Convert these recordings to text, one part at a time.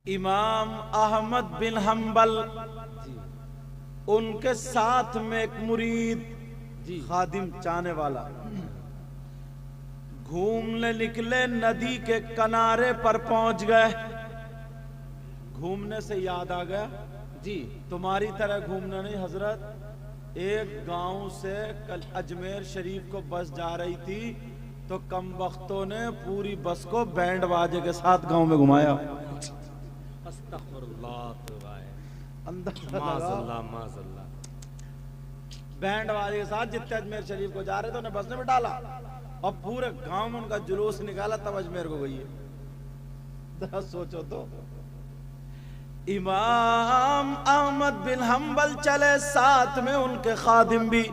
इमाम अहमद बिन हम्बल, उनके साथ में एक मुरीद खादिम चाहने वाला घूमने निकले, नदी के किनारे पर पहुंच गए। घूमने से याद आ गया जी, तुम्हारी तरह घूमना नहीं हजरत। एक गांव से कल अजमेर शरीफ को बस जा रही थी तो कम वक्तों ने पूरी बस को बैंड बाजे के साथ गांव में घुमाया। बैंड बाजे के साथ जितने अजमेर शरीफ को जा रहे थे उन्हें बस ने बिठाला और पूरे गांव में उनका जुलूस निकाला, तब अजमेर को गई है। सोचो तो, इमाम अहमद बिन हम्बल चले, साथ में उनके खादिम भी।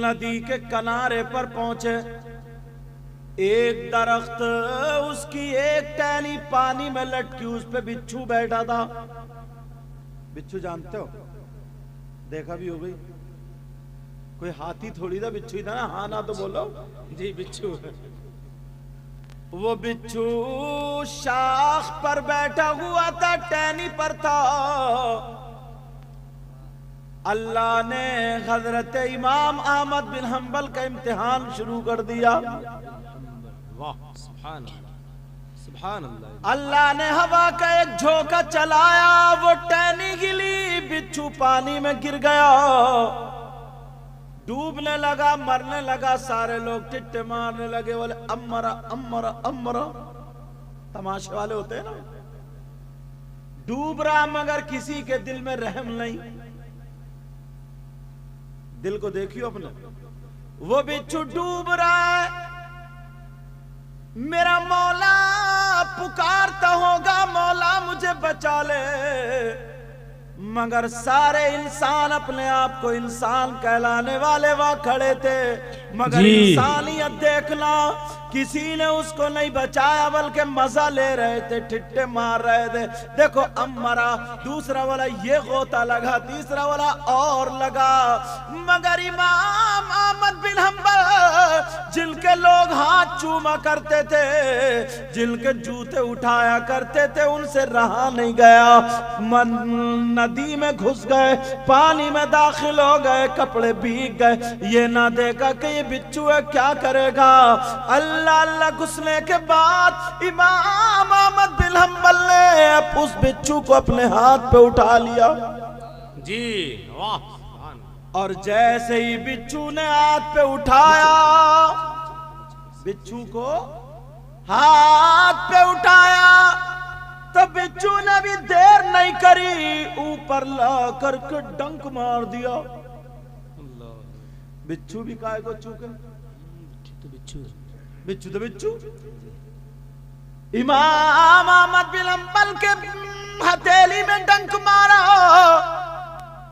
नदी के किनारे पर पहुंचे, एक दरख्त, उसकी एक टहनी पानी में लटकी, उस पे बिच्छू बैठा था। बिच्छू जानते हो, देखा भी हो गई, कोई हाथी थोड़ी था, बिच्छू ही था ना। हाँ ना तो बोलो जी, बिच्छू। वो बिच्छू शाख पर बैठा हुआ था, टहनी पर था। अल्लाह ने हजरत इमाम अहमद बिन हम्बल का इम्तिहान शुरू कर दिया। वाह, सुभान अल्लाह, सुभान अल्लाह। अल्लाह ने हवा का एक झोंका चलाया, वो टहनी गिली, बिच्छू पानी में गिर गया, डूबने लगा, मरने लगा। सारे लोग टिट्टे मारने लगे, बोले अम्मरा अम्मरा अम्मरा। तमाशे वाले होते हैं ना। डूब रहा मगर किसी के दिल में रहम नहीं। दिल को देखियो अपने। वो बिच्छू डूब रहा है, मेरा मौला पुकारता होगा, मौला मुझे बचा ले, मगर सारे इंसान अपने आप को इंसान कहलाने वाले वहां खड़े थे, मगर इंसानियत देखना, किसी ने उसको नहीं बचाया, बल्कि मजा ले रहे थे, ठिट्टे मार रहे थे। देखो अम्मरा, दूसरा वाला ये गोता लगा, तीसरा वाला और लगा, मगर इमाम अहमद बिन हम्बल, जिनके लोग हाथ चूमा करते थे, जिनके जूते उठाया करते थे, उनसे रहा नहीं गया। नदी में घुस गए, पानी में दाखिल हो गए, कपड़े भीग गए। ये ना देखा कि ये बिच्छू है, क्या करेगा। अल्लाह अल्लाह घुसने के बाद इमाम अहमद बिन हम्बल ने उस बिच्छू को अपने हाथ पे उठा लिया जी। वाह। और जैसे ही बिच्छू ने हाथ पे उठाया, बिच्छू को हाथ पे उठाया, तो बिच्छू ने भी देर नहीं करी, ऊपर ला करके डंक मार दिया। बिच्छू भी काय को चूके, बिच्छू तो बिच्छू। इमाम अहमद बिन हम्बल के हथेली में डंक मारा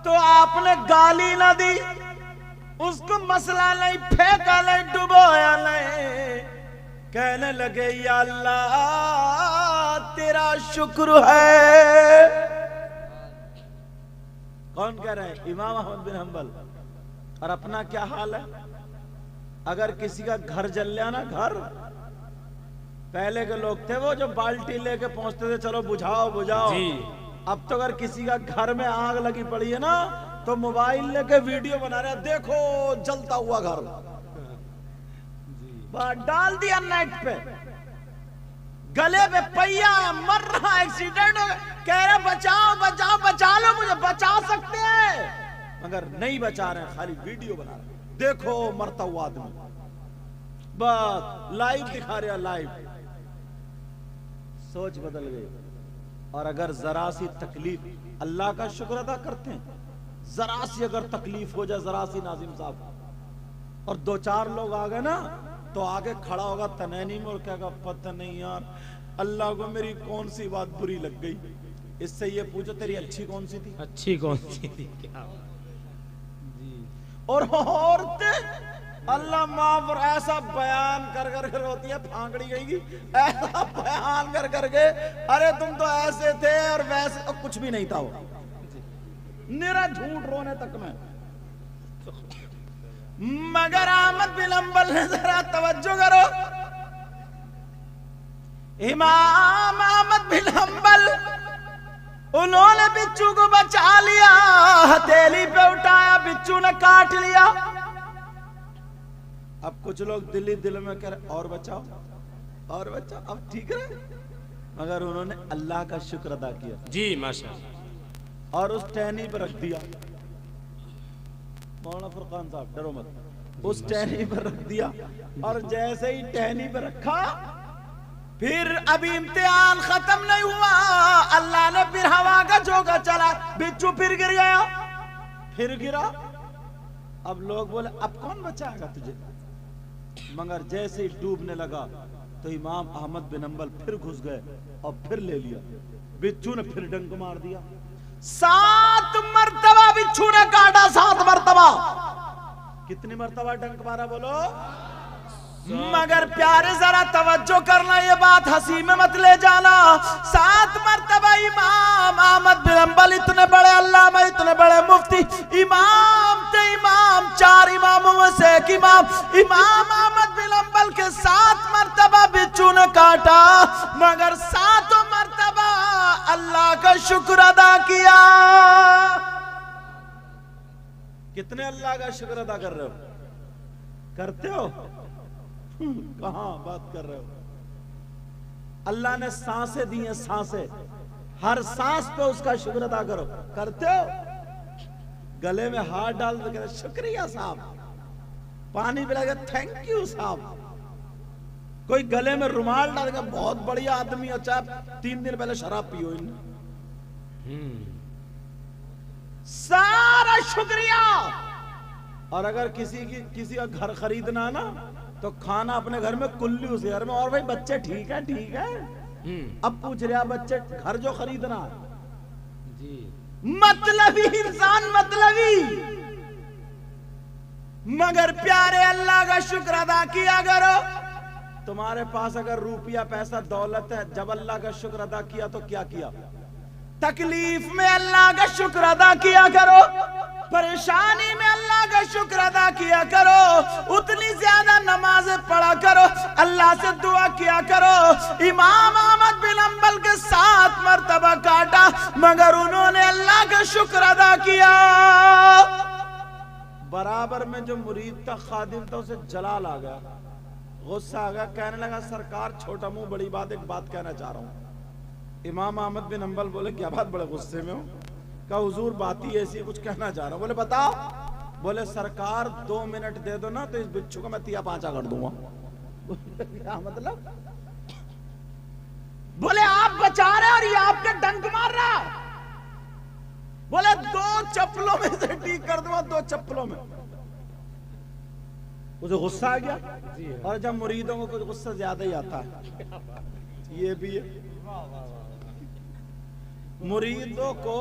तो आपने गाली ना दी, उसको मसला नहीं, फेंका नहीं, डुबोया नहीं। कहने लगे या अल्लाह तेरा शुक्र है। कौन कह रहे हैं? इमाम अहमद बिन हम्बल। और अपना क्या हाल है? अगर किसी का घर जल गया ना, घर, पहले के लोग थे वो जो बाल्टी लेके पहुंचते थे, चलो बुझाओ बुझाओ। अब तो अगर किसी का घर में आग लगी पड़ी है ना, तो मोबाइल लेके वीडियो बना रहे, देखो जलता हुआ घर, डाल दिया नेट पे, गले पे पहिया, मर रहा, एक्सीडेंट हो गया, कह रहे बचाओ बचाओ, बचा लो मुझे, बचा सकते हैं, मगर नहीं बचा रहे, खाली वीडियो बना रहे, देखो मरता हुआ आदमी, बस लाइव दिखा रहे, लाइव। सोच बदल गई। और अगर जरा सी तकलीफ, अल्लाह का शुक्र अदा करते हैं, जरा सी अगर तकलीफ हो जाए, जरा सी नाजिम साहब, और दो चार लोग आ गए ना, तो आगे खड़ा होगा तनैनी में और कहेगा पता नहीं यार अल्लाह को मेरी कौन सी बात बुरी लग गई। इससे ये पूछो तेरी अच्छी कौन सी थी? अच्छी कौन सी थी? क्या जी। और औरतें अल्लाह माफ, ऐसा बयान कर कर कर होती है, फांकड़ी गई, ऐसा बयान कर करके, अरे तुम तो ऐसे थे और वैसे, और कुछ भी नहीं था वो, निरा झूठ रोने तक में। मगर अहमद बिन हम्बल ने जरा तवज्जो करो, इमाम अहमद बिन हंबल उन्होंने बिच्छू को बचा लिया, हथेली पे उठाया, बिच्छू ने काट लिया। अब कुछ लोग दिल्ली दिल में कह रहे और बचाओ और बचाओ, अब ठीक है, मगर उन्होंने अल्लाह का शुक्र अदा किया। जी माशाअल्लाह। और उस टहनी पर रख दिया। मौलाना फुरकान साहब डरो मत, उस टहनी पर रख दिया। और जैसे ही टहनी पर रखा, फिर अभी इम्तिहान खत्म नहीं हुआ, अल्लाह ने फिर हवा का झोंका चला, बिच्छू फिर गिर गया, फिर गिरा। अब लोग बोले अब कौन बचाएगा तुझे, मगर जैसे ही डूबने लगा तो इमाम अहमद बिन हंबल फिर घुस गए और फिर ले लिया। बिच्छू ने फिर डंक मार दिया, 7 मरतबा बिच्छू ने काटा, 7 मरतबा। कितनी मरतबा डंक मारा बोलो? मगर प्यारे जरा तवज्जो करना, ये बात हंसी में मत ले जाना। 7 मरतबा इमाम अहमद बिन हंबल, इतने बड़े अल्लामा, इतने बड़े मुफ्ती, इमाम थे इमाम, 4 इमामों में से एक इमाम, इमाम अहमद बिन हंबल के 7 मरतबा बिच्छू ने काटा, मगर 7 मरतबा अल्लाह का शुक्र अदा किया। कितने अल्लाह का शुक्र अदा कर रहे हो? करते हो? कहां बात कर रहे हो? अल्लाह ने सांसें दी हैं, सांसें, हर सांस पे उसका शुक्र अदा करो। करते हो? गले में हाथ डाल दो, शुक्रिया साहब, पानी पिलाएगा थैंक यू साहब, कोई गले में रुमाल डाल देगा बहुत बढ़िया आदमी, अच्छा 3 दिन पहले शराब पियो इन, सारा शुक्रिया। और अगर किसी का घर खरीदना ना, तो खाना अपने घर में कुल्ली उसे घर में, और भाई बच्चे ठीक है ठीक है, अब पूछ रहा बच्चे घर जो खरीदना जी, मतलबी इंसान, मतलबी। मगर प्यारे अल्लाह का शुक्र अदा किया करो। तुम्हारे पास अगर रुपया पैसा दौलत है, जब अल्लाह का शुक्र अदा किया तो क्या किया? तकलीफ में अल्लाह का शुक्र अदा किया करो, परेशानी में अल्लाह का शुक्र अदा किया करो, उतनी ज्यादा नमाजें पढ़ा करो, अल्लाह से दुआ किया करो। इमाम अहमद बिन हंबल के 7 मरतबा काटा, मगर उन्होंने अल्लाह का शुक्र अदा किया। बराबर में जो मुरीद था, खादिम था, उसे जलाल आ गया, गुस्सा आ गया, कहने लगा सरकार छोटा मुंह बड़ी बात, एक बात कहना चाह रहा हूं। इमाम अहमद बिन हंबल बोले क्या बात, बड़े गुस्से में हो? कहा हुजूर बात ही ऐसी, कुछ कहना चाह रहा हूं। बोले बताओ। बोले सरकार 2 मिनट दे दो ना, तो इस बिच्छू को मैं 3-5 कर दूंगा। क्या मतलब? बोले आप बचा रहे और ये आपके डंक मार रहा। बोले 2 चप्पलों में से ठीक कर दूंगा, 2 चप्पलों में। उसे गुस्सा आ गया। और जब मुरीदों को कुछ गुस्सा ज्यादा ही आता है, ये भी है। मुरीदों को,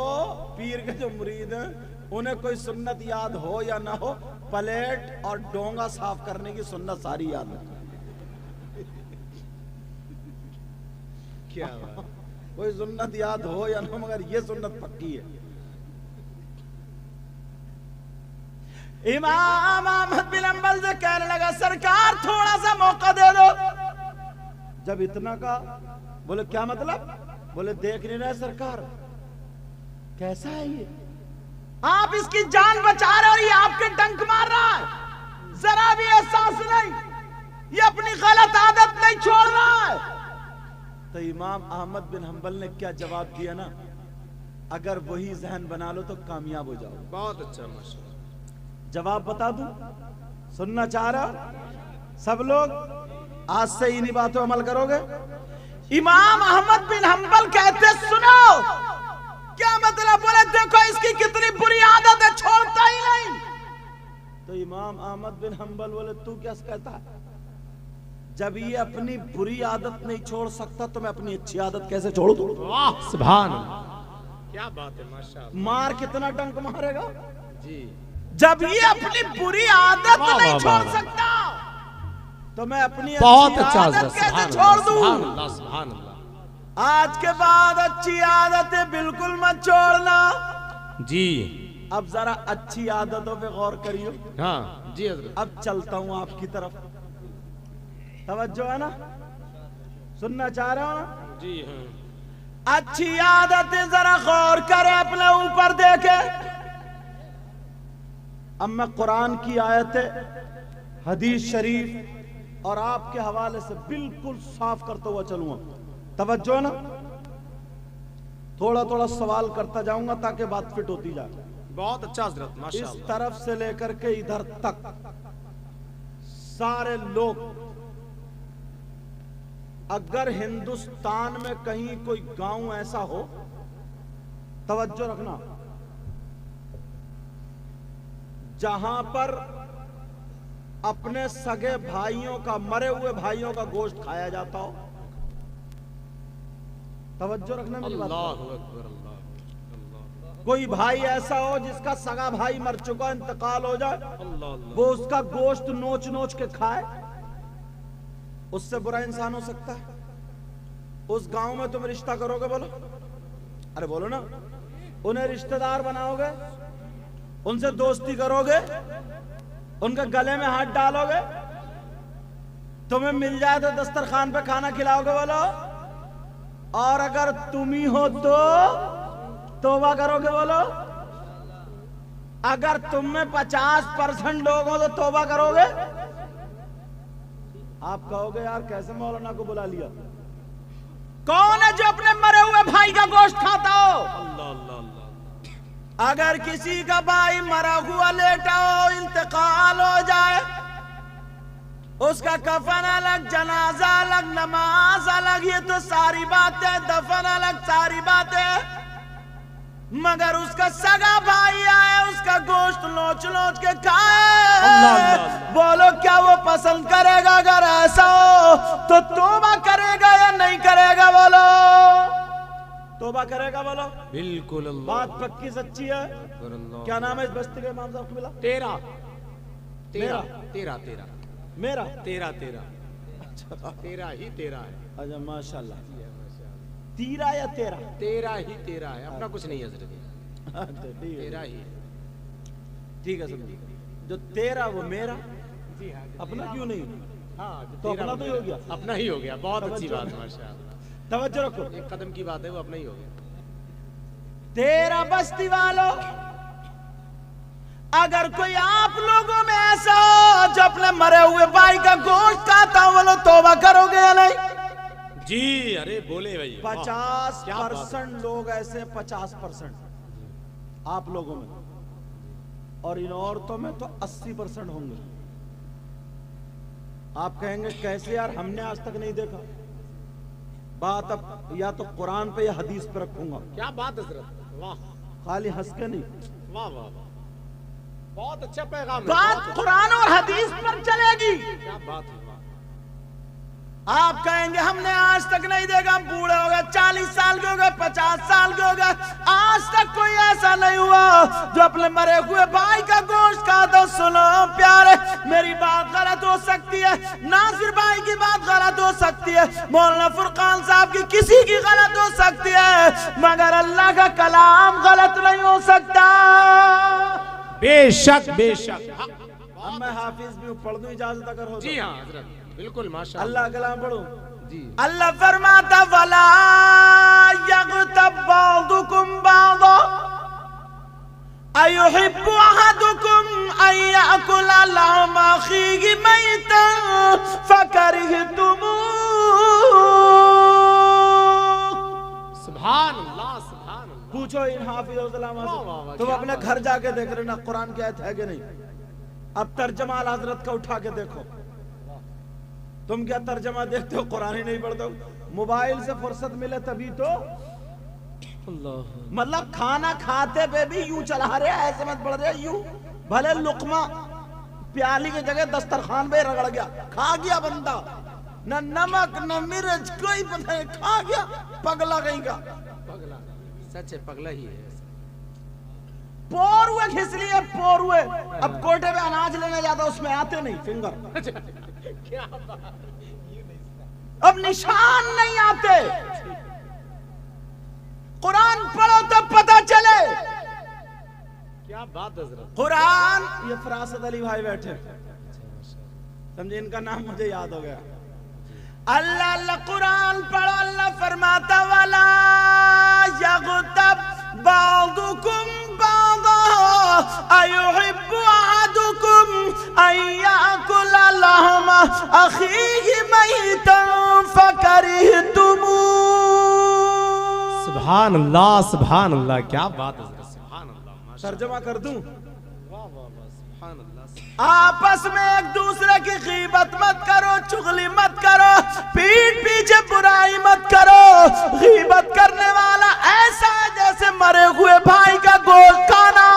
पीर के जो मुरीद हैं, उन्हें कोई सुन्नत याद हो या ना हो, प्लेट और डोंगा साफ करने की सुन्नत सारी याद है। क्या कोई सुन्नत याद हो या ना, मगर ये सुन्नत पक्की है। इमाम अहमद बिन हंबल से कहने लगा सरकार थोड़ा सा मौका दे दो। जब इतना का, बोले क्या मतलब? बोले देख नहीं रहे सरकार कैसा है ये, आप इसकी जान बचा रहे और ये आपके डंक मार रहा है, जरा भी एहसास नहीं, ये अपनी गलत आदत नहीं छोड़ रहा है। तो इमाम अहमद बिन हंबल ने क्या जवाब दिया ना, अगर वही जहन बना लो तो कामयाब हो जाओ। बहुत अच्छा माशाअल्लाह। जवाब बता दूं, सुनना चाह रहा सब लोग? आज से इन्हीं बातों अमल करोगे। इमाम अहमद बिन हंबल कहते सुनो, क्या मतलब? बोले देखो इसकी कितनी बुरी आदत है, छोड़ता ही नहीं। तो इमाम अहमद बिन हंबल बोले तू क्या कहता है? जब ये अपनी बुरी आदत नहीं छोड़ सकता तो मैं अपनी अच्छी आदत कैसे छोड़ दूं? वाह सुभान अल्लाह, क्या बात है माशाअल्लाह। मार कितना डंक मारेगा जी, जब ये अपनी बुरी आदत नहीं छोड़ सकता तो मैं अपनी बहुत अच्छी अच्छा आदत कैसे छोड़ दूं? सुभान अल्लाह, सुभान अल्लाह। आज के बाद अच्छी आदतें बिल्कुल मत छोड़ना। जी, अब जरा अच्छी आदतों पे गौर करियो। हाँ जी हजरत। अब चलता हूं आपकी तरफ, तवज्जो है ना? सुनना चाह रहे हो? जी हाँ। अच्छी आदत है, जरा गौर करे, अपने ऊपर देखे। अब मैं कुरान की आयतें, हदीस शरीफ और आपके हवाले से बिल्कुल साफ करते हुआ चलूंगा। तवज्जो ना, थोड़ा थोड़ा सवाल करता जाऊंगा ताकि बात फिट होती जाए। बहुत अच्छा हजरत, इस माशाअल्लाह। तरफ से लेकर के इधर तक सारे लोग, अगर हिंदुस्तान में कहीं कोई गांव ऐसा हो, तवज्जो रखना, जहां पर अपने सगे भाइयों का, मरे हुए भाइयों का गोश्त खाया जाता हो, तवज्जो रखना मेरी बात अल्लाह पर। अकबर, अल्लाह अल्लाह कोई भाई ऐसा हो जिसका सगा भाई मर चुका, इंतकाल हो जाए, अल्लाह अल्लाह। वो उसका गोश्त नोच नोच के खाए, उससे बुरा इंसान हो सकता है? उस गांव में तुम रिश्ता करोगे? बोलो, अरे बोलो ना। उन्हें रिश्तेदार बनाओगे, उनसे दोस्ती करोगे, उनके गले में हाथ डालोगे, तुम्हें मिल जाए तो दस्तरखान पे खाना खिलाओगे? बोलो। और अगर तुम ही हो तो तौबा करोगे? बोलो। अगर तुम में 50% लोग हो तो तौबा करोगे? आप कहोगे यार कैसे मौलाना को बुला लिया? कौन है जो अपने मरे हुए भाई का गोश्त खाता हो? अल्लाह अल्लाह अल्लाह। अगर किसी का भाई मरा हुआ लेटा हो, इंतकाल हो जाए, उसका कफन अलग, जनाजा अलग, नमाज अलग, ये तो सारी बातें, दफन अलग, सारी बातें, मगर उसका सगा भाई आए, उसका गोश्त नोच नोच के खाए, बोलो क्या वो पसंद करेगा? अगर ऐसा हो तो तौबा करेगा या नहीं करेगा? बोलो, तौबा करेगा? बोलो। बिल्कुल अल्लाह। बात पक्की सच्ची है? अकबर, अल्लाह। क्या नाम है इस बस्ती के इमाम साहब को? मिला? तेरा तेरा मेरा? तेरा तेरा मेरा? तेरा तेरा तेरा ही तेरा है। अच्छा, माशाल्लाह। तीरा या तेरा? तेरा ही तेरा है, अपना कुछ नहीं है हजरत, अच्छा, ठीक है, तेरा ही है। ठीक है, समझिए। जो तेरा वो मेरा, जी हाँ। अपना क्यों नहीं? हाँ, तो अपना तो ही हो गया। अपना ही हो गया। बहुत अच्छी तवज्जो। बात, माशाअल्लाह। तवज्जो रखो। एक कदम की बात है, वो अपना ही हो गया। तेरा बस्ती वालों, अगर कोई आप लोगों में ऐसा हो जो अपने मरे हुए भाई का गोश्त खाता हो, बोलो तौबा करोगे या नहीं? जी, अरे बोले भाई। 50% लोग ऐसे, 50% आप लोगों में, और इन औरतों में तो 80% होंगे। आप कहेंगे कैसे यार, हमने आज तक नहीं देखा। बात अब या तो कुरान पे या हदीस पे रखूंगा। क्या बात हजरत, वाह खाली हंस के नहीं, वाह वाह वाह, बहुत अच्छा पैगाम है। बात बहुत कुरान और हदीस पर चलेगी। अच्छा। क्या बात है, वाह। आप कहेंगे हमने आज तक नहीं देखा, हम बूढ़े हो गए, 40 साल के हो गए, 50 साल के हो गए, आज तक कोई ऐसा नहीं हुआ जो अपने मरे हुए भाई का गोश्त खाता। सुनो प्यारे, मेरी बात गलत हो सकती है, नासिर भाई की बात गलत हो सकती है, मौलाना फुरकान साहब की किसी की गलत हो सकती है, मगर अल्लाह का कलाम गलत नहीं हो सकता। बेशक बेशक। अब मैं हाफिज भी हूँ, पढ़ दूं इजाजत अगर हो? जी हाँ हजरत, बिल्कुल माशाअल्लाह। अल्लाह कलाम पढ़ूं? जी। अल्लाह फरमाता वला यग़तब बअदुकुम बअदा अयुहिब्बु अहदुकुम अन यअकुला लहम अखीहि मैतन फकरिहतुमूह। सुभान अल्लाह, सुभान अल्लाह। पूछो इन हाफिज़ उलमा वाह, वाह, वाह, से, तुम क्या अपने बात घर जाके देख लेना कुरान की आयत है कि नहीं। अब तर्जमा आला हजरत का उठा के देखो। तुम क्या तर्जमा देखते हो, कुरान ही नहीं पढ़ते हो? मोबाइल से फुर्सत मिले तभी तो, मतलब खाना खाते पे भी यूं चला रहे, ऐसे मत पढ़ रहे यूं, भले लुकमा प्याली की जगह दस्तरखान पे रगड़ गया, खा गया बंदा, न नमक न मिर्च कोई पता नहीं, खा गया, पगला कहीं का। पगला, सच है, पगला ही है। पोरुए खिस लिए, पोरुए। अब कोटे में अनाज लेने जाता, उसमें आते नहीं फिंगर, क्या बात, अब निशान नहीं आते। कुरान पढ़ो तो पता चले। क्या बात हजरत। कुरान, ये फरासत अली भाई बैठे, समझे, इनका नाम मुझे याद हो गया। अल्लाह अल्लाह कुरान पढ़ो। अल्लाह फरमाता वाला यग़तब बादुकुम बादा अयुहिब्बु अहदुकुम अन याकुला लहमा अखीहि मैतन फकरिहतुम। सुभान अल्लाह, क्या बात है, सुभान अल्लाह। तर्जुमा कर दूं? वाह वाह वाह, सुभान अल्लाह। आपस में एक दूसरे की गीबत मत करो, चुगली मत करो, पीठ पीछे बुराई मत करो। गीबत करने वाला ऐसा है जैसे मरे हुए भाई का गोश्त खाना।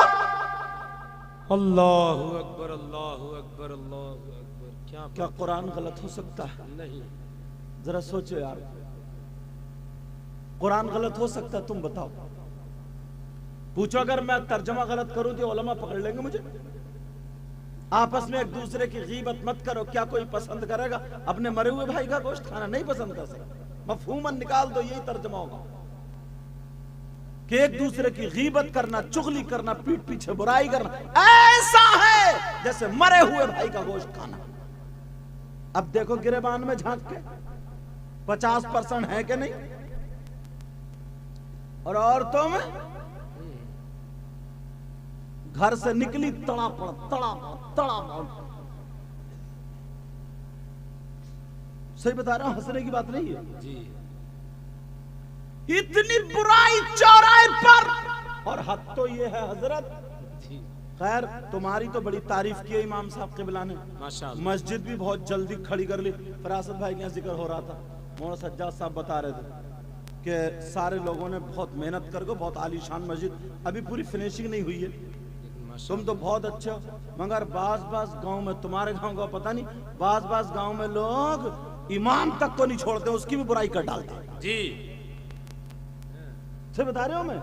अल्लाहु अकबर, अल्लाहु अकबर, अल्लाहु अकबर। क्या कुरान गलत हो सकता है? नहीं। जरा सोचो यार, कुरान गलत हो सकता है? तुम बताओ। पूछो अगर मैं तर्जुमा गलत करूं तो उलमा पकड़ लेंगे मुझे। आपस में एक दूसरे की गीबत मत करो, क्या कोई पसंद करेगा अपने मरे हुए भाई का गोश्त खाना? नहीं पसंद कर सकता। मफहूमन निकाल दो, यही तर्जुमा होगा कि एक दूसरे की गीबत करना, चुगली करना, पीठ पीछे बुराई करना ऐसा है जैसे मरे हुए भाई का गोश्त खाना। अब देखो गिरेबान में झांक के 50% है कि नहीं, और औरतों में घर से निकली तड़ापड़ तड़ापड़ तड़ापड़। सही बता रहा हूं, हंसने की बात नहीं है जी। इतनी बुराई चौराहे पर, और हद तो ये है हजरत। खैर तुम्हारी तो बड़ी तारीफ की है इमाम साहब क़िबला ने, माशाअल्लाह। मस्जिद भी बहुत जल्दी खड़ी कर ली। फरासत भाई के यहाँ जिक्र हो रहा था, मौलाना सज्जाद साहब बता रहे थे कि सारे लोगों ने बहुत मेहनत करके बहुत आलीशान मस्जिद, अभी पूरी फिनिशिंग नहीं हुई है। तुम तो बहुत अच्छा, मगर बाज गांव में, तुम्हारे गांव का पता नहीं, बाज गांव में लोग इमाम तक को नहीं छोड़ते, उसकी भी बुराई कर डालते जी। से बता रहे हो मैं,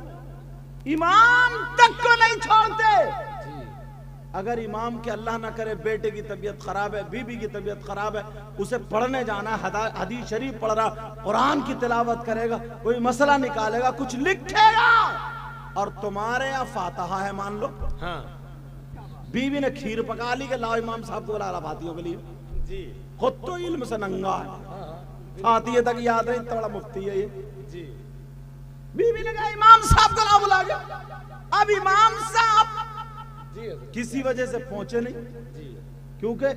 इमाम तक को नहीं छोड़ते। अगर इमाम के अल्लाह ना करे बेटे की तबीयत खराब है, बीबी की तबीयत खराब है, उसे पढ़ने जाना, हदीस शरीफ पढ़ रहा, कुरान की तिलावत करेगा, कोई मसला निकालेगा, कुछ लिखेगा, और तुम्हारे यहाँ फातिहा है मान लो, हाँ बीवी ने खीर पका ली कि लाओ इमाम साहब को बुला फातियों के लिए जी। खुद तो इल्म से नंगा है, फातिहे तक याद नहीं, इतना बड़ा मुफ्ती है ये जी। बीवी ने कहा इमाम साहब को लाओ बुला के। अब इमाम साहब जी किसी वजह से पहुंचे नहीं, जी। क्योंकि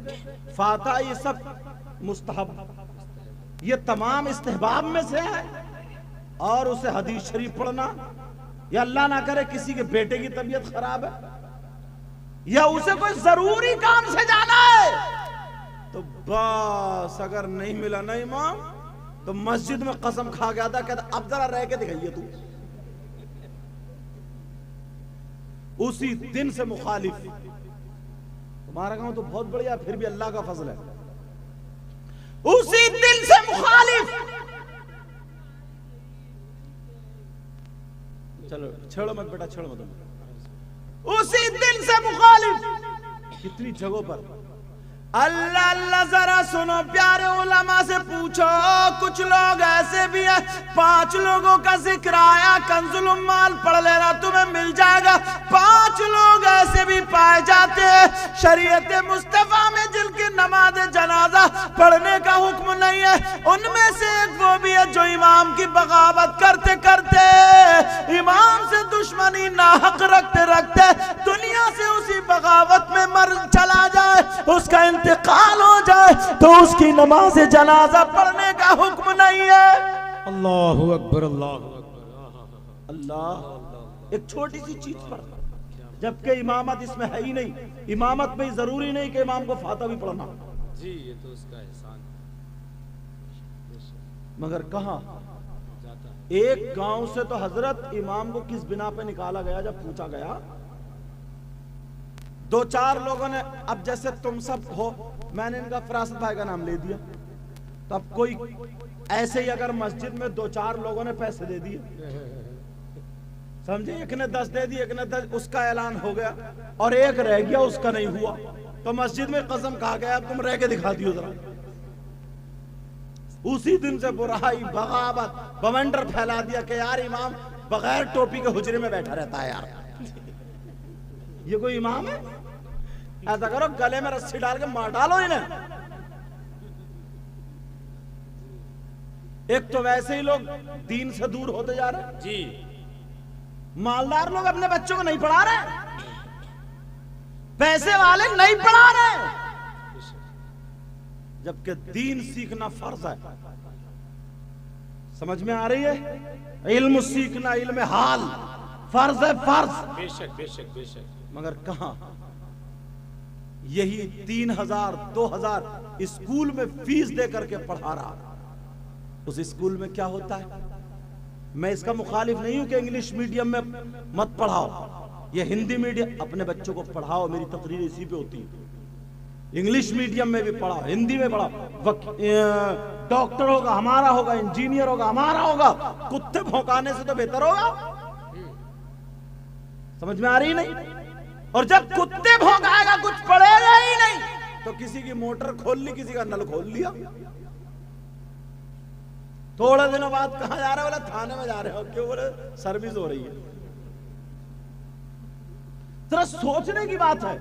फातिहा ये सब मुस्तहब, ये तमाम इस्तेहबाब में से है, और उसे हदीस शरीफ पढ़ना, या अल्लाह ना करे किसी के बेटे की तबीयत खराब है, या उसे कोई जरूरी काम से जाना है, तो बस अगर नहीं मिला ना इमाम, तो मस्जिद में कसम खा गया था, कहता अब जरा रह के दिखाइए तू। उसी दिन से मुखालिफ। तुम्हारा गांव तो बहुत बढ़िया, फिर भी अल्लाह का फजल है। उसी दिन से मुखालिफ। चलो छेड़ो मत बेटा, छेड़ो मत। उसी दिन से मुखालिफ। कितनी जगहों पर अल्लाह अल्लाह। जरा सुनो प्यारे उलमा से पूछो, कुछ लोग ऐसे भी हैं, 5 लोगों का जिक्र आया, कंजुल उम्माल पढ़ लेना तुम्हें मिल जाएगा। 5 लोग ऐसे भी पाए जाते हैं शरीयत मुस्तफा में जिनकी नमाज जनाजा पढ़ने का हुक्म नहीं है। उनमें से एक वो भी है जो इमाम की बगावत करते करते, इमाम से दुश्मनी नाहक रखते रखते दुनिया से उसी बगावत में मर चला जाए, उसका इंतकाल हो जाए, तो उसकी नमाज जनाजा पढ़ने का हुक्म नहीं है। अल्लाहु अकबर, अल्लाहु अकबर। अल्लाह। एक छोटी सी चीज पर, जबकि इमामत इसमें है ही नहीं, इमामत में जरूरी नहीं कि इमाम को फातिहा भी पढ़ना जी, ये तो उसका एहसान मगर कहा जाता। एक गांव से तो हजरत इमाम को किस बिना पे निकाला गया, जब पूछा गया 2-4 लोगों ने, अब जैसे तुम सब हो, मैंने इनका फरासत भाई का नाम ले दिया, तो अब कोई ऐसे ही अगर मस्जिद में 2-4 लोगों ने पैसे दे दिए, समझे, एक ने 10 दे दिए, एक ने 10, उसका ऐलान हो गया, और एक रह गया, उसका नहीं हुआ, तो मस्जिद में कसम खा गया तुम रह के दिखा दियो जरा। उसी दिन से बुराई, बगावत, बवंडर फैला दिया कि यार इमाम बगैर टोपी के हुजरे में बैठा रहता है यार, ये कोई इमाम है? ऐसा करो गले में रस्सी डाल के मार डालो इन्हें। एक तो वैसे ही लोग दीन से दूर होते जा रहे हैं, जी मालदार लोग अपने बच्चों को नहीं पढ़ा रहे, पैसे वाले नहीं पढ़ा रहे, जबकि दीन सीखना फर्ज है। समझ में आ रही है? इल्म सीखना, इल्म हाल फर्ज है, फर्ज। बेशक बेशक बेशक। मगर कहां, यही 3,000 2,000 स्कूल में फीस दे करके पढ़ा रहा, उस स्कूल में क्या होता है? मैं इसका मुखालिफ नहीं हूं कि इंग्लिश मीडियम में मत पढ़ाओ, ये हिंदी मीडियम, अपने बच्चों को पढ़ाओ, मेरी तकरीर इसी पे होती है। इंग्लिश मीडियम में भी पढ़ाओ, हिंदी में पढ़ाओ, डॉक्टर होगा हमारा होगा, इंजीनियर होगा हमारा होगा, कुत्ते भौंकाने से तो बेहतर होगा। समझ में आ रही नहीं? और जब कुत्ते भौंकाएगा कुछ पड़ेगा ही नहीं, तो किसी की मोटर खोल ली, किसी का नल खोल लिया। थोड़े दिनों बाद कहां जा रहे हो? बोले थाने में जा रहे हो। क्यों? बोले सर्विस हो रही है। जरा सोचने की बात है,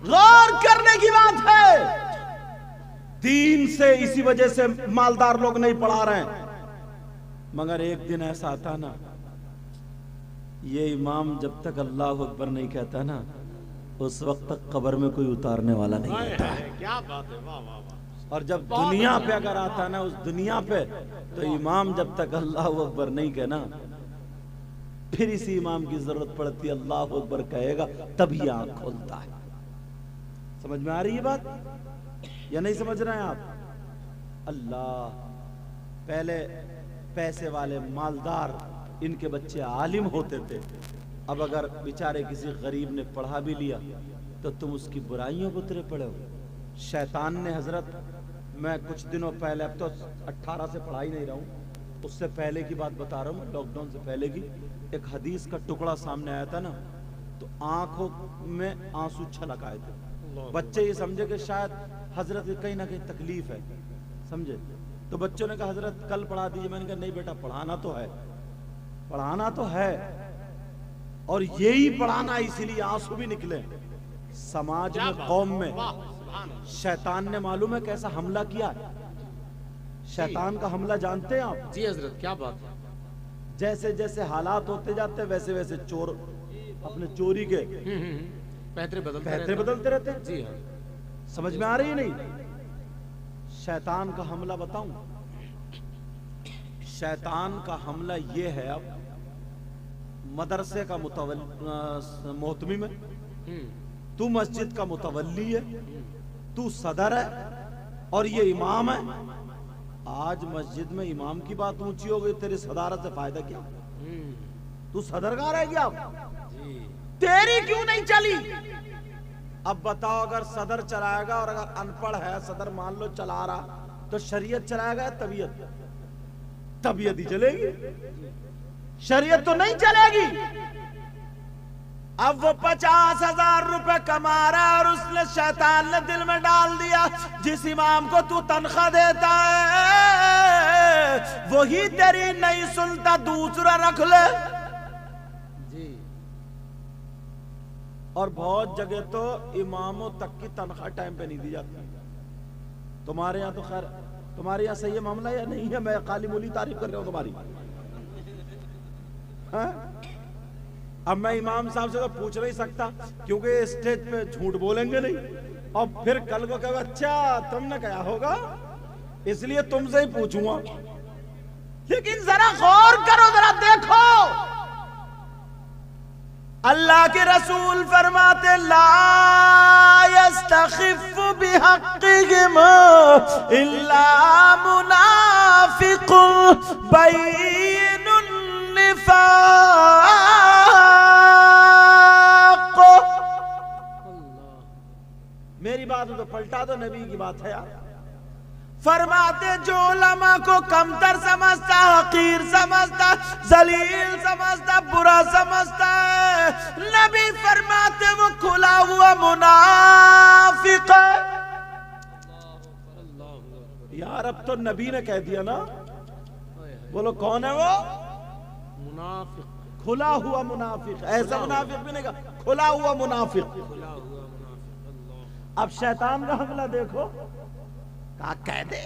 गौर करने की बात है। दीन से इसी वजह से मालदार लोग नहीं पढ़ा रहे हैं। मगर एक दिन ऐसा आता ना, ये इमाम जब तक अल्लाह अकबर नहीं कहता ना, उस वक्त तक कब्र में कोई उतारने वाला नहीं होता है। क्या बात है, वाह वाह वाह। और जब दुनिया पे अगर आता ना, उस दुनिया पे, तो इमाम जब तक अल्लाह अकबर नहीं कहना, फिर इसी इमाम की जरूरत पड़ती है, अल्लाह अकबर कहेगा तभी आंख खोलता है। समझ में आ रही है बात या नहीं समझ रहे हैं आप? अल्लाह, पहले पैसे वाले मालदार, इनके बच्चे आलिम होते थे। अब अगर बेचारे किसी गरीब ने पढ़ा भी लिया तो तुम उसकी बुराइयों को उतरे पड़े हो। शैतान ने, हजरत, मैं कुछ दिनों पहले, अब तो 18 से पढ़ा ही नहीं रहा हूँ, उससे पहले की बात बता रहा हूँ, लॉकडाउन से पहले की, एक हदीस का टुकड़ा सामने आया था ना, तो आंखों में आंसू छलक आए थे। बच्चे ये समझे कि शायद हजरत कहीं ना कहीं तकलीफ है, समझे? तो बच्चों ने कहा हजरत कल पढ़ा दीजिए। मैंने कहा नहीं बेटा, पढ़ाना तो है, पढ़ाना तो है, और यही पढ़ाना, इसीलिए आंसू भी निकले। समाज में, कौम में शैतान ने मालूम है कैसा हमला किया? शैतान का हमला जानते हैं आप? जी हजरत, क्या बात है। जैसे जैसे हालात होते जाते वैसे वैसे चोर अपने चोरी के पैतरे बदलते रहते हैं। जी हाँ। समझ में आ रही है नहीं? शैतान का हमला बताऊं? शैतान का हमला ये है, अब मदरसे का मोहतमी में, तू मस्जिद का मुतवल्ली है, तू सदर है और ये इमाम है। आज मस्जिद में इमाम की बात ऊंची हो गई, तेरी सदारत से फायदा क्या? तू सदरगाह रह गया, तेरी क्यों नहीं चली? अब बताओ, अगर सदर चलाएगा और अगर अनपढ़ है सदर, मान लो चला रहा, तो शरीयत चलाएगा, तबीयत? तबीयत ही चलेगी, शरीयत तो नहीं चलेगी। अब वो 50,000 रुपए कमा रहा है और उसने, शैतान ने दिल में डाल दिया, जिस इमाम को तू तनख्वाह देता है वही तेरी नहीं सुनता, दूसरा रख ले। जी। और बहुत जगह तो इमामों तक की तनख्वाह टाइम पे नहीं दी जाती। तुम्हारे यहाँ तो खैर, तुम्हारे यहाँ सही है मामला या नहीं है? मैं काली मूली तारीफ कर रहा हूँ तुम्हारी। हाँ? अब मैं इमाम साहब से तो पूछ नहीं सकता, क्योंकि स्टेज पे झूठ बोलेंगे नहीं, और फिर कल को कहो अच्छा तुमने कहा होगा, इसलिए तुमसे ही पूछूंगा। लेकिन जरा गौर करो, जरा देखो, अल्लाह के रसूल फरमाते, ला यस्तखिफ बिहक़्क़िहिम इल्ला मुनाफ़िक़ बैनुन निफ़ाक़। मेरी बात तो पलटा दो, नबी की बात है यार। फरमाते, जो उलमा को कमतर समझता, हकीर समझता, जलील समझता, बुरा समझता है, नबी फरमाते वो खुला हुआ मुनाफिक है। यार अब तो नबी ने कह दिया ना, बोलो कौन है वो? मुनाफिक, खुला हुआ मुनाफिक। ऐसा मुनाफिक भी नहीं कहा, खुला हुआ मुनाफिक। अब शैतान का हमला देखो, कहा कह दे,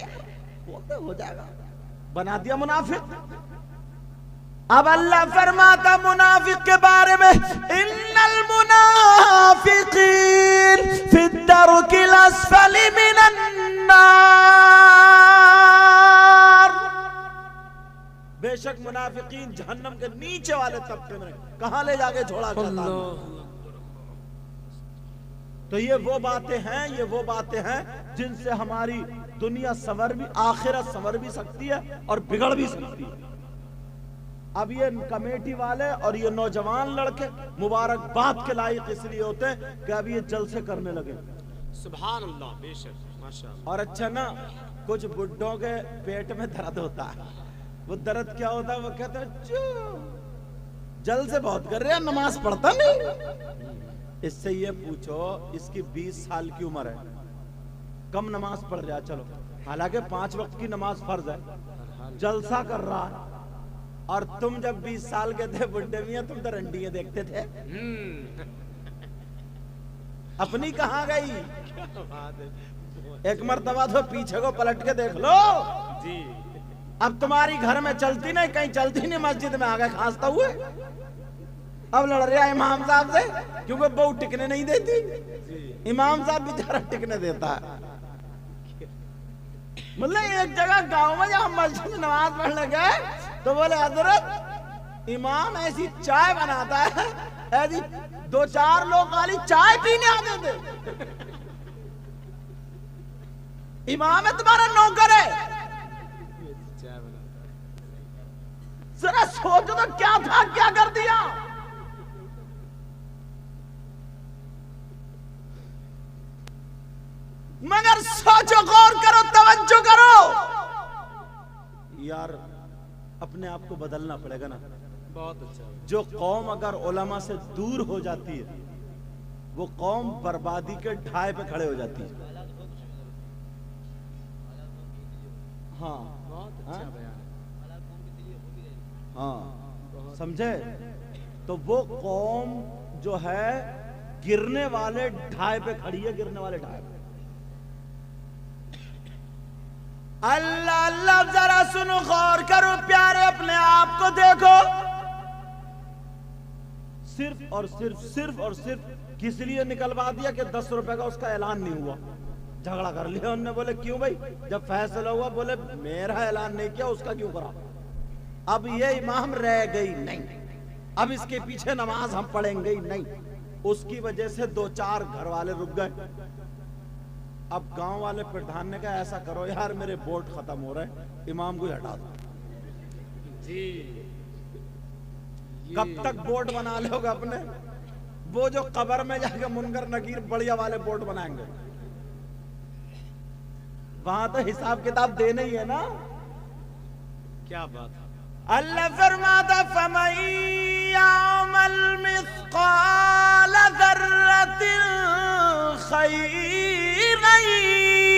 बोलते हो जाएगा। बना दिया मुनाफिक। अब अल्लाह फरमाता मुनाफिक के बारे में, इन्नल मुनाफिकीन फी दरकिल अस्फली मिनन नार। बेशक मुनाफिकीन जहन्नम के नीचे वाले तबके में, कहां ले जाके छोड़ा जाता है। तो ये वो बातें हैं जिनसे हमारी दुनिया संवर भी, आखिरत संवर भी सकती है और बिगड़ भी सकती है। अब ये कमेटी वाले और ये नौजवान लड़के मुबारकबाद के लायक इसलिए होते हैं कि अब ये जलसे करने लगे। सुभान अल्लाह, बेशक माशाअल्लाह। और अच्छा ना, कुछ बुड्ढों के पेट में दर्द होता है। वो दर्द क्या होता है? वो कहते हैं जल से बहुत कर रहे हैं, नमाज पढ़ता नहीं। इससे ये पूछो, इसकी 20 साल की उम्र है, कम नमाज पढ़ रहा है, चलो हालांकि 5 वक्त की नमाज फर्ज है, जलसा कर रहा है। और तुम जब 20 साल के थे बुड्ढे मियां, तुम तो रंडियां देखते थे। अपनी कहां गई? एक मर्तबा तो पीछे को पलट के देख लो जी। अब तुम्हारी घर में चलती नहीं, कहीं चलती नहीं, मस्जिद में आ गए खांसता हुए। अब लड़ रहा इमाम साहब से, क्योंकि बहू टिकने नहीं देती। इमाम साहब बेचारा टिकने देता है। मतलब एक जगह गांव में जहां मस्जिद में नमाज पढ़ने गए तो बोले, हजरत इमाम ऐसी चाय बनाता है, ऐसी 2-4 लोग खाली चाय पीने आते थे। इमाम है तुम्हारा नौकर है? जरा सोचो तो क्या था, क्या कर दिया। मगर सोचो, गौर करो, तवज्जो करो यार, अपने आप को बदलना पड़ेगा ना। बहुत अच्छा। जो कौम अगर उलमा से दूर हो जाती है, वो कौम बर्बादी के ढाई पे खड़े हो जाती है। हाँ, बहुत अच्छा बयान। हाँ, समझे? तो वो कौम जो है गिरने वाले ढाई पे खड़ी है, गिरने वाले ढाई पे। अल्लाह अल्लाह, जरा सुनो, गौर करो प्यारे, अपने आप को देखो। सिर्फ और सिर्फ किस लिए निकलवा दिया कि 10 रुपए का उसका ऐलान नहीं हुआ। झगड़ा कर लिया उन्होंने। बोले क्यों भाई? जब फैसला हुआ, बोले मेरा ऐलान नहीं किया, उसका क्यों करा? अब ये इमाम रह गई नहीं, अब इसके पीछे नमाज हम पढ़ेंगे ही नहीं। उसकी वजह से 2-4 घर वाले रुक गए। अब गांव वाले प्रधान ने कहा, ऐसा करो यार, मेरे वोट खत्म हो रहे हैं, इमाम को हटा दो। जी। कब तक वोट बना लोगे अपने? वो जो कब्र में जाके मुनकर नकीर बढ़िया वाले वोट बनाएंगे, वहां तो हिसाब किताब देना ही है ना। क्या बात है। अल्लाह फरमाता, फमन यामल मिस्काल ज़र्रतिन खैरन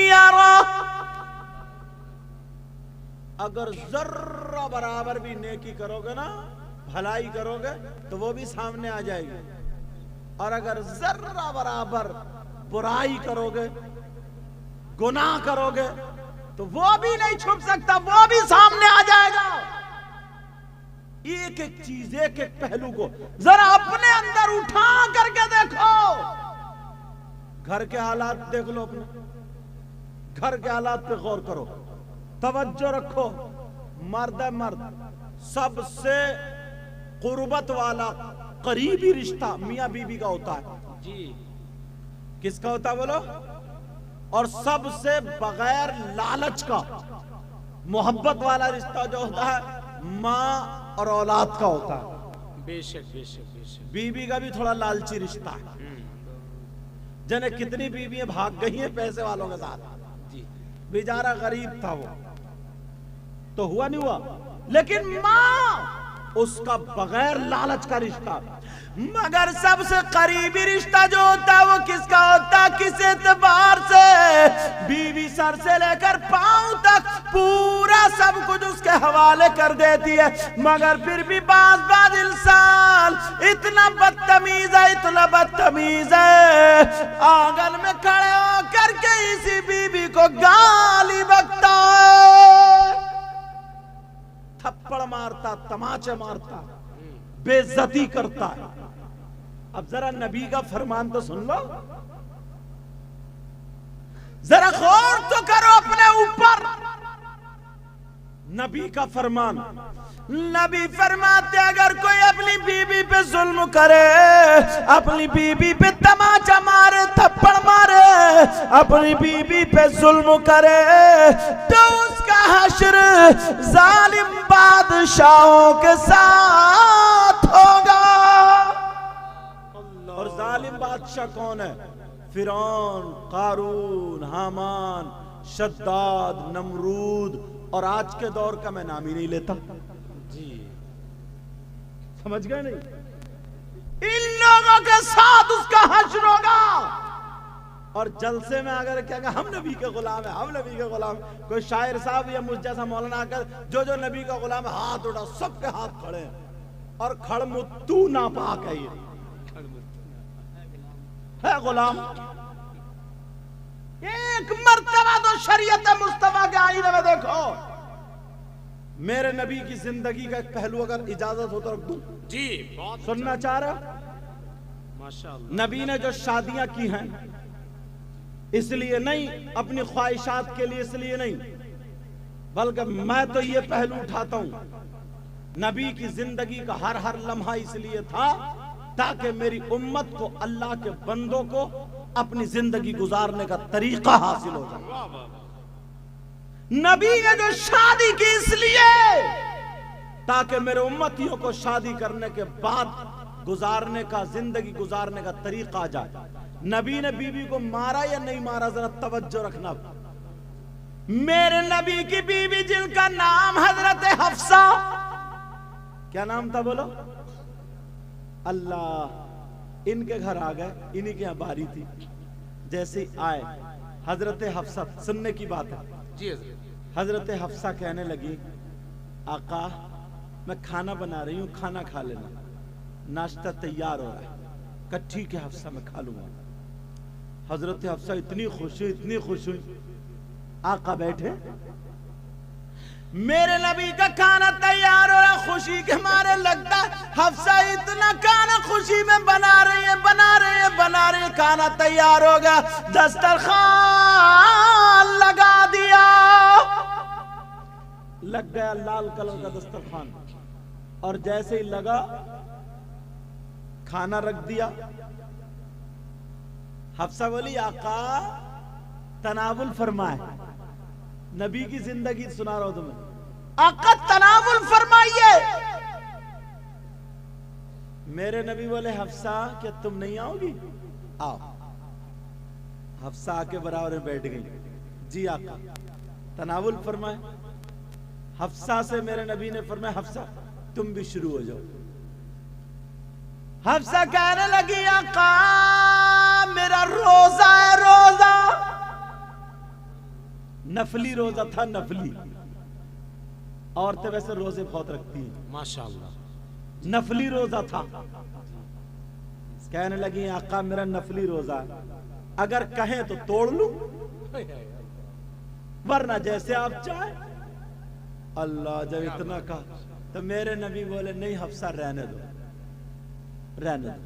यरा। अगर जर्रा बराबर भी नेकी करोगे ना, भलाई करोगे, तो वो भी सामने आ जाएगी। और अगर जर्रा बराबर बुराई करोगे, गुनाह करोगे, तो वो भी नहीं छुप सकता, वो भी सामने आ जाएगा। एक एक चीज, एक एक पहलू को जरा अपने अंदर उठा करके देखो। घर के हालात देख लो, अपने घर के हालात पे गौर करो, तवज्जो रखो। मर्द सबसे कुर्बत वाला करीबी रिश्ता मियां बीबी का होता है। जी। किसका होता है बोलो? और सबसे बगैर लालच का मोहब्बत वाला रिश्ता जो होता है, माँ और औलाद का होता है। बेशक बेशक बेशक। बीबी का भी थोड़ा लालची रिश्ता है। जने कितनी बीबियां भाग गई हैं पैसे वालों के साथ। जी। बेचारा गरीब था वो, तो हुआ नहीं हुआ। लेकिन माँ, उसका बगैर लालच का रिश्ता। मगर सबसे करीबी रिश्ता जो होता है वो किसका होता है? किस एतबार से? बीवी सर से लेकर पांव तक पूरा सब कुछ उसके हवाले कर देती है। मगर फिर भी बात इंसान इतना बदतमीज है, इतना बदतमीज है, आंगन में खड़े होकर के इसी बीवी को गाली बकता है। मारता, तमाचे मारता, बेइज्जती करता है। अब जरा नबी का फरमान तो सुन लो, जरा गौर तो करो अपने ऊपर। नबी का फरमान, नबी फरमाते अगर कोई अपनी बीबी पे जुल्म करे, अपनी बीबी पे तमाचा मारे, थप्पड़ मारे, अपनी बीबी पे जुल्म करे, तो उसका हश्र जालिम बादशाहों के साथ होगा। और जालिम बादशाह कौन है? फिरौन, कारून, हामान, शद्दाद, नमरूद, और आज के दौर का मैं नाम ही नहीं लेता। जी समझ गए नहीं? इन लोगों के साथ उसका हश्र होगा। और जलसे में अगर क्या हम नबी के गुलाम है, हम नबी के गुलाम, कोई शायर साहब या मुझ जैसा मौलाना आकर जो जो नबी का गुलाम है हाथ उठा, सबके हाथ खड़े हैं। और खड़मुत्तू नापाक है, ये है गुलाम। एक मर्तबा तो शरीयत मुस्तफा के आईने में देखो। मेरे नबी की जिंदगी का एक पहलू अगर इजाजत हो तो रख दूं। जी बहुत सुनना चाह रहा? माशाअल्लाह। नबी ने जो शादियां की हैं, इसलिए नहीं, अपनी ख्वाहिशात के लिए इसलिए नहीं, बल्कि मैं तो ये पहलू उठाता हूं, नबी की जिंदगी का हर हर लम्हा इसलिए था ताकि मेरी उम्मत को, अल्लाह के बंदों को अपनी जिंदगी गुजारने का तरीका हासिल हो जाए। वाह वाह वाह। नबी ने जो शादी की इसलिए ताकि मेरे उम्मतियों को शादी करने के बाद गुजारने का, जिंदगी गुजारने का तरीका आ जाए। नबी ने बीवी को मारा या नहीं मारा, जरा तवज्जो रखना। मेरे नबी की बीवी जिनका नाम हजरत हफ्सा, क्या नाम था बोलो? अल्लाह, इनके घर आ गए, इन्हीं के यहां बारी थी। जैसे ही आए हजरत हफ्सा, सुनने की बात है, जी हज़रत। हजरत हफ्सा कहने लगी, आका मैं खाना बना रही हूं, खाना खा लेना, नाश्ता तैयार हो रहा है। कहा ठीक है हफ्सा, मैं खा लूंगा। हजरत हफ्सा इतनी खुश हुई, इतनी खुश हुई। आका बैठे, मेरे नबी का खाना तैयार हो रहा, खुशी के मारे लगता हफ्सा इतना खाना खुशी में बना रही है, बना रही है, बना रही है, खाना तैयार हो गया, दस्तरखान लगा दिया, लग गया लाल कलर का दस्तरखान। और जैसे ही लगा, खाना रख दिया। हफ्सा बोली, आका तनावुल फरमाए। नबी की जिंदगी सुना रहा हूं तुम्हें, आका तनावुल फरमाइए। मेरे नबी बोले, हफ्सा क्या तुम नहीं आओगी? आओ। हफ्सा आके बराबर में बैठ गई। जी आका तनावुल फरमाए। हफ्सा से मेरे नबी ने फरमाया, हफ्सा तुम भी शुरू हो जाओ। हफ्सा कहने लगी, आका मेरा रोजा है, रोजा नफली रोजा था, नफली। औरतें वैसे रोजे बहुत रखती हैं, माशाअल्लाह। नफली रोजा था। कहने लगी, आका मेरा नफली रोजा है, अगर कहें तो तोड़ लूं, वरना जैसे आप चाहे। अल्लाह, जब इतना कहा तो मेरे नबी बोले, नहीं हफ्सा रहने दो, रहने दो।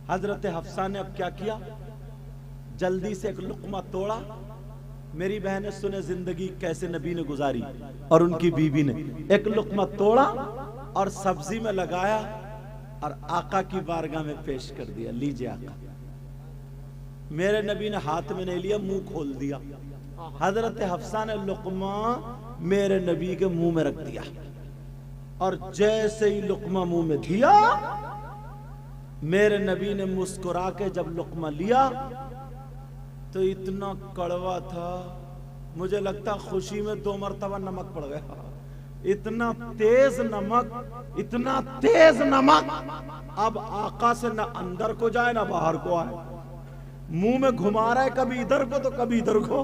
हजरत हफ्सा ने अब क्या किया, जल्दी से एक लुकमा तोड़ा। मेरी बहनें सुने जिंदगी कैसे नबी ने गुजारी और उनकी बीवी ने। एक लुकमा तोड़ा और सब्जी में लगाया और आका की बारगाह में पेश कर दिया, लीजिए आका। मेरे नबी ने हाथ में नहीं लिया, मुंह खोल दिया। हजरत हफ्सा ने लुकमा मेरे नबी के मुंह में रख दिया और जैसे ही लुकमा मुंह में दिया, मेरे नबी ने मुस्कुरा के जब लुकमा लिया तो इतना कड़वा था, मुझे लगता खुशी में 2 मरतबा नमक पड़ गया। इतना तेज नमक, इतना तेज नमक, अब आका से न अंदर को जाए ना बाहर को आए। मुंह में घुमा रहा है, कभी इधर को तो कभी इधर को।